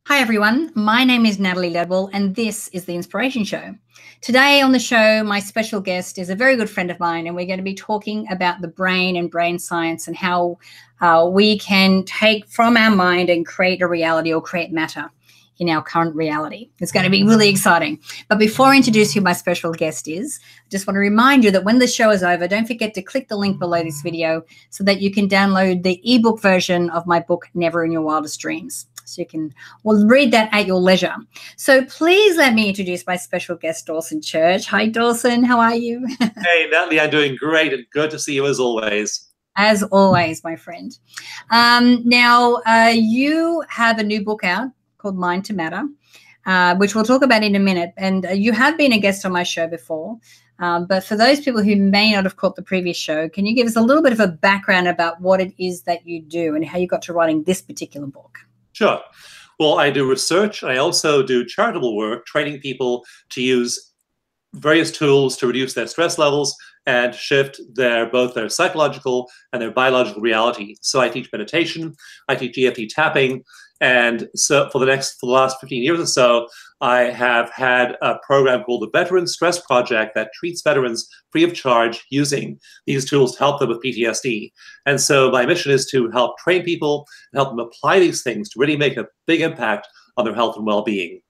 Hi everyone, my name is Natalie Ledwell and this is The Inspiration Show. Today on the show, my special guest is a very good friend of mine, and we're going to be talking about the brain and brain science and how we can take from our mind and create a reality or create matter in our current reality. It's going to be really exciting. But before I introduce who my special guest is, I just want to remind you that when the show is over, don't forget to click the link below this video so that you can download the ebook version of my book, In Your Wildest Dreams. So you can read that at your leisure. So please let me introduce my special guest, Dawson Church. Hi, Dawson. How are you? Hey, Natalie, I'm doing great and good to see you as always. As always, my friend. Now, you have a new book out called Mind to Matter, which we'll talk about in a minute. And you have been a guest on my show before. But for those people who may not have caught the previous show, can you give us a little bit of a background about what it is that you do and how you got to writing this particular book? Sure. Well, I do research. I also do charitable work, training people to use various tools to reduce their stress levels and shift both their psychological and their biological reality. So I teach meditation, I teach EFT tapping, and so for the last 15 years or so, I have had a program called the Veteran Stress Project that treats veterans free of charge using these tools to help them with PTSD. And so my mission is to help train people and help them apply these things to really make a big impact on their health and well-being.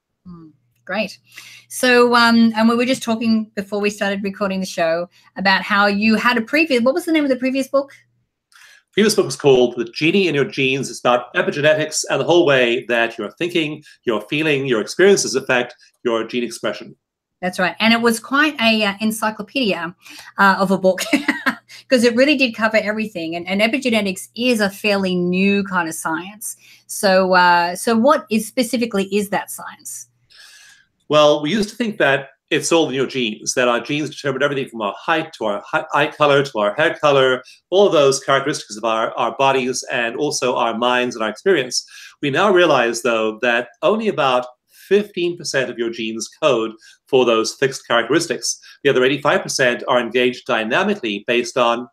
Great. So, and we were just talking before we started recording the show about how you had a previous, what was the name of the previous book? Previous book was called The Genie in Your Genes. It's about epigenetics and the whole way that your thinking, your feeling, your experiences affect your gene expression. That's right. And it was quite a encyclopedia of a book because it really did cover everything. And epigenetics is a fairly new kind of science. So, so what specifically is that science? Well, we used to think that it's all in your genes, that our genes determine everything from our height to our eye color to our hair color, all of those characteristics of our bodies and also our minds and our experience. We now realize, though, that only about 15% of your genes code for those fixed characteristics. The other 85% are engaged dynamically based on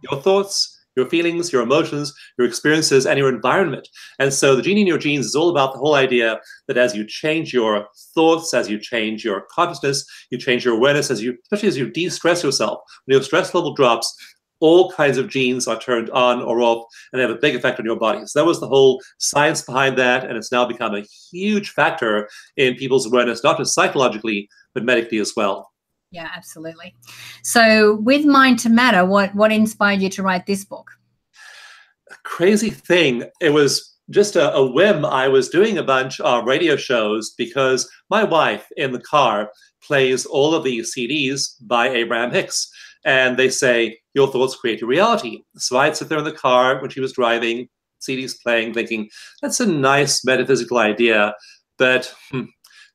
your thoughts, your feelings, your emotions, your experiences, and your environment. And so the Genie in Your Genes is all about the whole idea that as you change your thoughts, as you change your consciousness, you change your awareness, especially as you de-stress yourself, when your stress level drops, all kinds of genes are turned on or off, and they have a big effect on your body. So that was the whole science behind that, and it's now become a huge factor in people's awareness, not just psychologically, but medically as well. Yeah, absolutely. So with Mind to Matter, what inspired you to write this book? A crazy thing. It was just a whim. I was doing a bunch of radio shows because my wife in the car plays all of these CDs by Abraham-Hicks. And they say, your thoughts create your reality. So I'd sit there in the car when she was driving, CDs playing, thinking, that's a nice metaphysical idea. But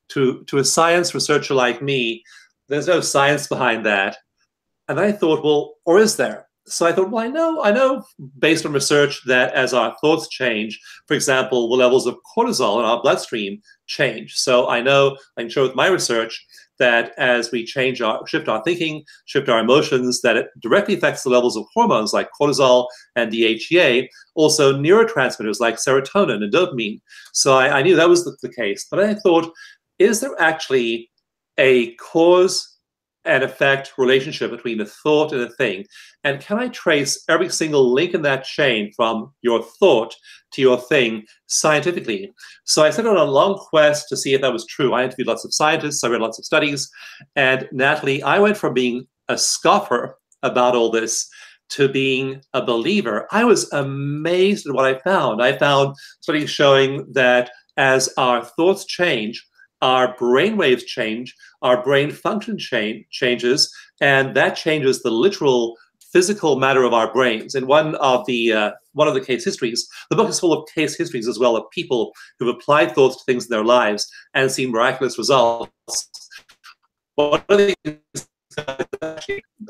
to a science researcher like me, there's no science behind that. And I thought, well, or is there? So I thought, well, I know based on research that as our thoughts change, for example, the levels of cortisol in our bloodstream change. So I know, I can show with my research that as we shift our thinking, shift our emotions, that it directly affects the levels of hormones like cortisol and DHEA, also neurotransmitters like serotonin and dopamine. So I knew that was the case. But I thought, is there actually a cause and effect relationship between a thought and a thing? And can I trace every single link in that chain from your thought to your thing scientifically? So I set out on a long quest to see if that was true. I interviewed lots of scientists, I read lots of studies, and Natalie, I went from being a scoffer about all this to being a believer. I was amazed at what I found. I found studies showing that as our thoughts change, our brain waves change, our brain function changes, and that changes the literal physical matter of our brains. In one of the case histories, the book is full of case histories as well of people who've applied thoughts to things in their lives and seen miraculous results. One of the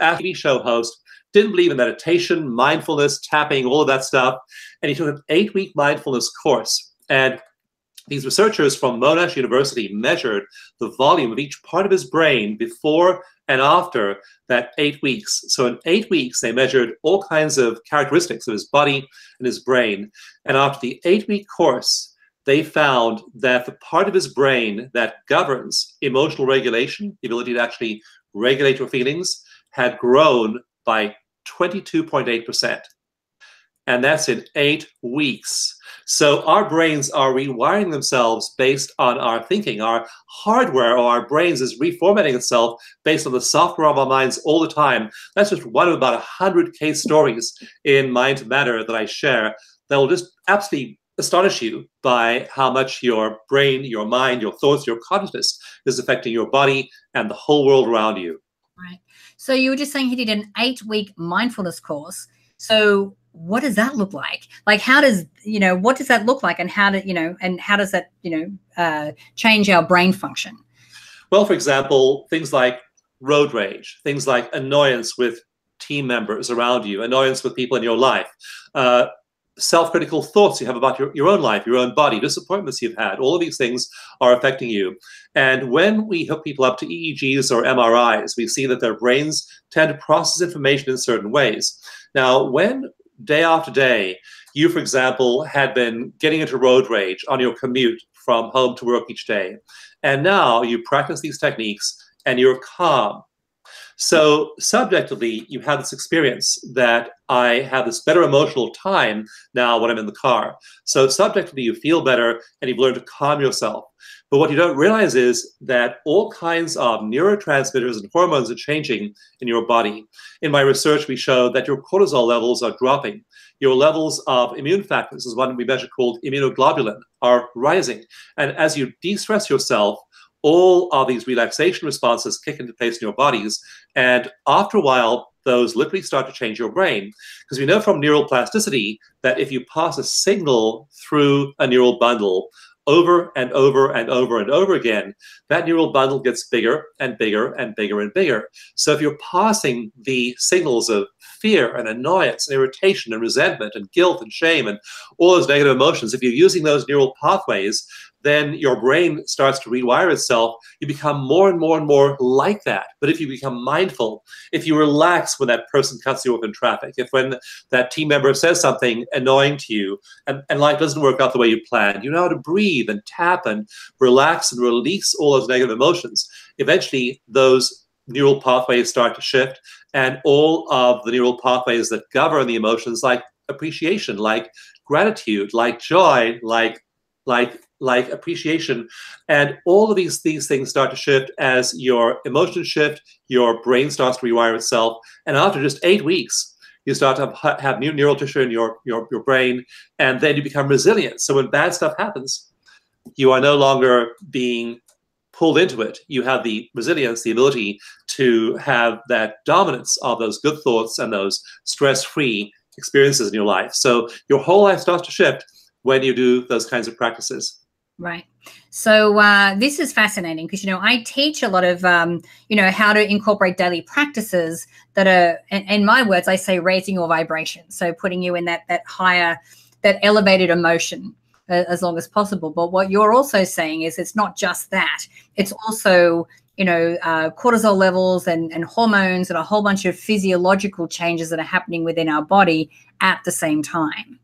TV show host didn't believe in meditation, mindfulness, tapping, all of that stuff, and he took an 8-week mindfulness course. And these researchers from Monash University measured the volume of each part of his brain before and after that 8 weeks. So in 8 weeks, they measured all kinds of characteristics of his body and his brain. And after the 8-week course, they found that the part of his brain that governs emotional regulation, the ability to actually regulate your feelings, had grown by 22.8%. And that's in 8 weeks. So our brains are rewiring themselves based on our thinking. Our hardware or our brains is reformatting itself based on the software of our minds all the time. That's just one of about 100 case stories in Mind to Matter that I share that will just absolutely astonish you by how much your brain, your mind, your thoughts, your consciousness is affecting your body and the whole world around you. Right. So you were just saying he did an 8-week mindfulness course. So what does that look like? Like, how does, what does that look like, and how does that, change our brain function? Well, for example, things like road rage, things like annoyance with team members around you, annoyance with people in your life, self-critical thoughts you have about your own life, your own body, disappointments you've had, all of these things are affecting you. And when we hook people up to EEGs or MRIs, we see that their brains tend to process information in certain ways. Now, when day after day, you, for example, had been getting into road rage on your commute from home to work each day, and now you practice these techniques and you're calm. So subjectively, you have this experience that I have this better emotional time now when I'm in the car. So subjectively, you feel better and you've learned to calm yourself. But what you don't realize is that all kinds of neurotransmitters and hormones are changing in your body. In my research, we show that your cortisol levels are dropping. Your levels of immune factors, is one we measure called immunoglobulin, are rising. And as you de-stress yourself, all of these relaxation responses kick into place in your bodies. And after a while, those literally start to change your brain. Because we know from neural plasticity that if you pass a signal through a neural bundle over and over and over and over again, that neural bundle gets bigger and bigger and bigger and bigger. So if you're passing the signals of fear and annoyance and irritation and resentment and guilt and shame and all those negative emotions, if you're using those neural pathways, then your brain starts to rewire itself. You become more and more and more like that. But if you become mindful, if you relax when that person cuts you off in traffic, if when that team member says something annoying to you and life doesn't work out the way you planned, you know how to breathe and tap and relax and release all those negative emotions. Eventually, those neural pathways start to shift, and all of the neural pathways that govern the emotions, like appreciation, like gratitude, like joy, like appreciation, and all of these things start to shift as your emotions shift, your brain starts to rewire itself, and after just 8 weeks, you start to have new neural tissue in your brain, and then you become resilient. So when bad stuff happens, you are no longer being pulled into it. You have the resilience, the ability to have that dominance of those good thoughts and those stress-free experiences in your life. So your whole life starts to shift when you do those kinds of practices. Right. So this is fascinating because, I teach a lot of, how to incorporate daily practices that are, in my words, I say raising your vibration. So putting you in that higher, that elevated emotion as long as possible. But what you're also saying is it's not just that. It's also, cortisol levels and hormones and a whole bunch of physiological changes that are happening within our body at the same time.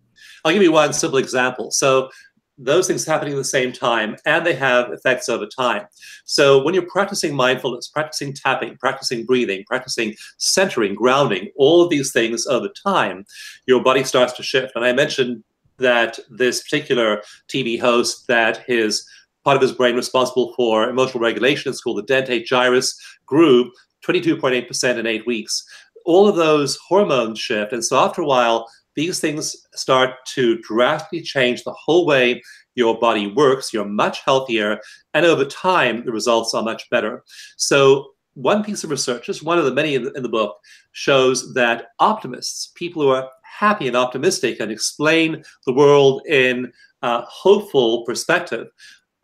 I'll give you one simple example. So those things happening at the same time, and they have effects over time. So when you're practicing mindfulness, practicing tapping, practicing breathing, practicing centering, grounding, all of these things over time, your body starts to shift. And I mentioned that this particular TV host, that his part of his brain responsible for emotional regulation, it's called the dentate gyrus, grew 22.8% in 8 weeks. All of those hormones shift. And so after a while, these things start to drastically change the whole way your body works. You're much healthier, and over time, the results are much better. So one piece of research, just one of the many in the book, shows that optimists, people who are happy and optimistic and explain the world in a hopeful perspective,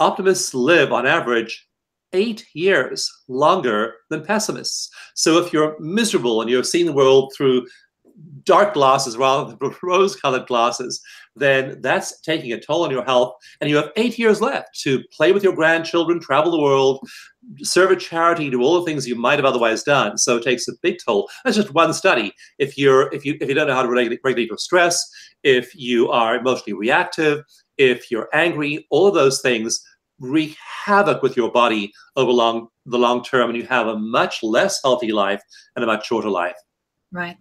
optimists live on average 8 years longer than pessimists. So if you're miserable and you're seeing the world through dark glasses rather than rose-colored glasses, then that's taking a toll on your health. And you have 8 years left to play with your grandchildren, travel the world, serve a charity, do all the things you might have otherwise done. So it takes a big toll. That's just one study. If you don't know how to regulate your stress, if you are emotionally reactive, if you're angry, all of those things wreak havoc with your body over the long term, and you have a much less healthy life and a much shorter life. Right.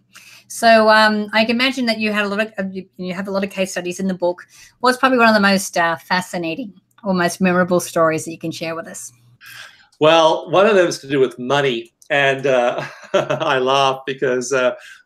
So I can imagine that you have a lot of case studies in the book. What's probably one of the most fascinating or most memorable stories that you can share with us? Well, one of them is to do with money. And I laugh because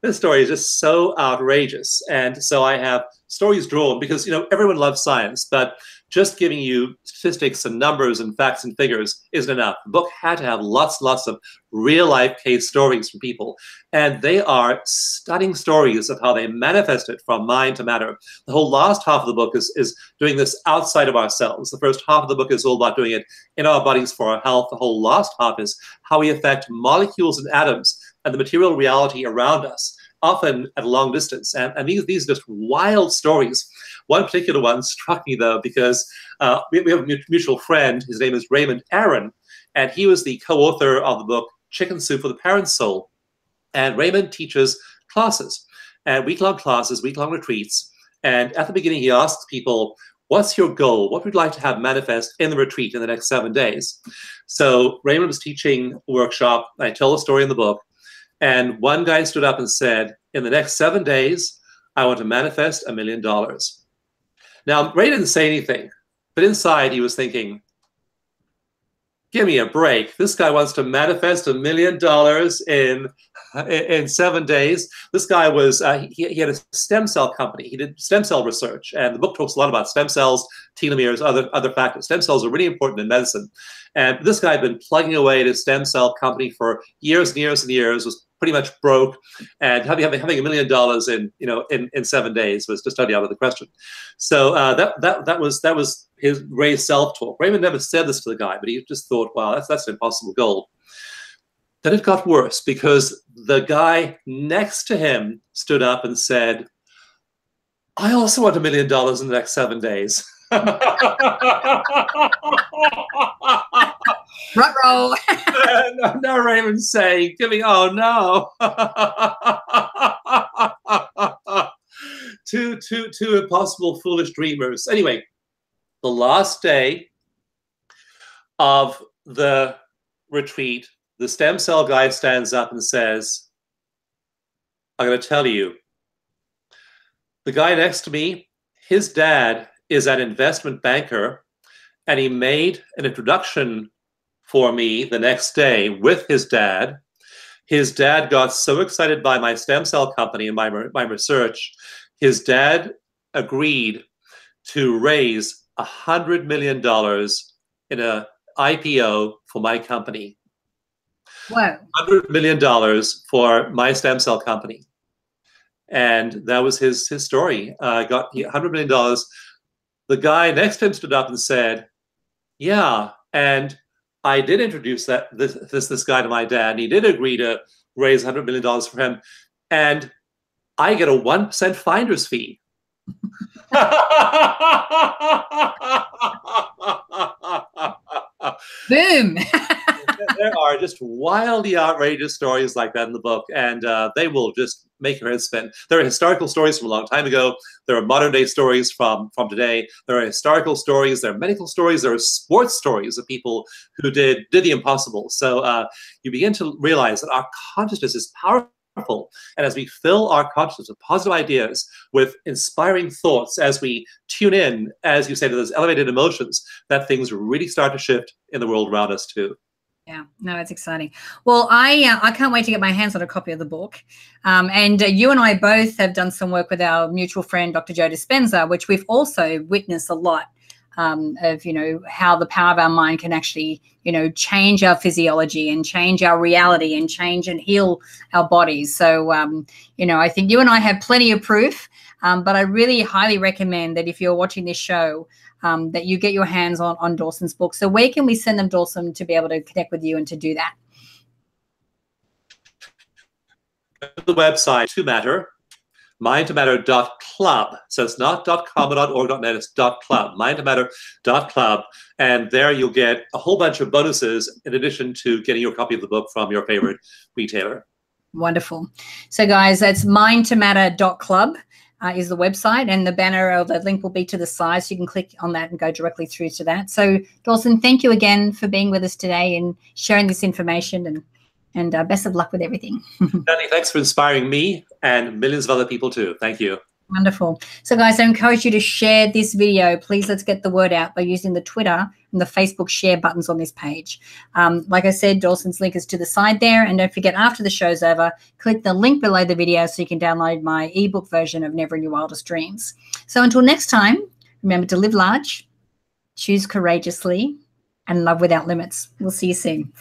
this story is just so outrageous. And so I have stories drawn because, everyone loves science, but just giving you statistics and numbers and facts and figures isn't enough. The book had to have lots of real life case stories from people. And they are stunning stories of how they manifested from mind to matter. The whole last half of the book is doing this outside of ourselves. The first half of the book is all about doing it in our bodies for our health. The whole last half is how we affect molecules and atoms and the material reality around us, often at a long distance. And these are just wild stories. One particular one struck me, though, because we have a mutual friend. His name is Raymond Aaron, and he was the co-author of the book Chicken Soup for the Parent Soul. And Raymond teaches classes, and week-long classes, week-long retreats. And at the beginning, he asks people, what's your goal? What would you like to have manifest in the retreat in the next 7 days? So Raymond was teaching a workshop. I tell the story in the book. And one guy stood up and said, in the next 7 days, I want to manifest $1 million. Now, Ray didn't say anything, but inside he was thinking, give me a break. This guy wants to manifest $1 million in 7 days. This guy was, he had a stem cell company. He did stem cell research, and the book talks a lot about stem cells, telomeres, other factors. Stem cells are really important in medicine. And this guy had been plugging away at his stem cell company for years and years and years, was pretty much broke, and having $1 million in 7 days was just totally out of the question. So that was his Ray's self-talk. Raymond never said this to the guy, but he just thought, wow, that's an impossible goal. Then it got worse because the guy next to him stood up and said, I also want $1 million in the next 7 days. Ruh-roh. Now Raymond's saying, oh no. Two impossible, foolish dreamers. Anyway, the last day of the retreat, the stem cell guy stands up and says, I'm going to tell you, the guy next to me, his dad is an investment banker, and he made an introduction for me the next day with his dad. His dad got so excited by my stem cell company and my research, his dad agreed to raise $100 million in an IPO for my company. Wow. $100 million for my stem cell company. And that was his story. Got $100 million. The guy next to him stood up and said, yeah, and I did introduce this guy to my dad, and he did agree to raise $100 million for him, and I get a 1% finder's fee. Boom. There are just wildly outrageous stories like that in the book, and they will just make your head spin. There are historical stories from a long time ago. There are modern day stories from today. There are historical stories. There are medical stories. There are sports stories of people who did the impossible. So you begin to realize that our consciousness is powerful. And as we fill our consciousness with positive ideas, with inspiring thoughts, as we tune in, as you say, to those elevated emotions, that things really start to shift in the world around us too. Yeah, no, it's exciting. Well, I can't wait to get my hands on a copy of the book. And you and I both have done some work with our mutual friend, Dr. Joe Dispenza, which we've also witnessed a lot of, how the power of our mind can actually, change our physiology and change our reality and change and heal our bodies. So, I think you and I have plenty of proof, but I really highly recommend that if you're watching this show, that you get your hands on Dawson's book. So where can we send them, Dawson, to be able to connect with you and to do that? The website, to matter, mindtomatter.club. So it's not .com or .org.net, it's .club, mindtomatter.club. And there you'll get a whole bunch of bonuses in addition to getting your copy of the book from your favorite retailer. Wonderful. So guys, that's mindtomatter.club. Is the website, and the banner or the link will be to the side, so you can click on that and go directly through to that. So Dawson, thank you again for being with us today and sharing this information, and best of luck with everything. Natalie, thanks for inspiring me and millions of other people too. Thank you. Wonderful. So guys, I encourage you to share this video. Please, let's get the word out by using the Twitter and the Facebook share buttons on this page. Like I said, Dawson's link is to the side there. And don't forget, after the show's over, click the link below the video so you can download my ebook version of Never in Your Wildest Dreams. So until next time, remember to live large, choose courageously, and love without limits. We'll see you soon.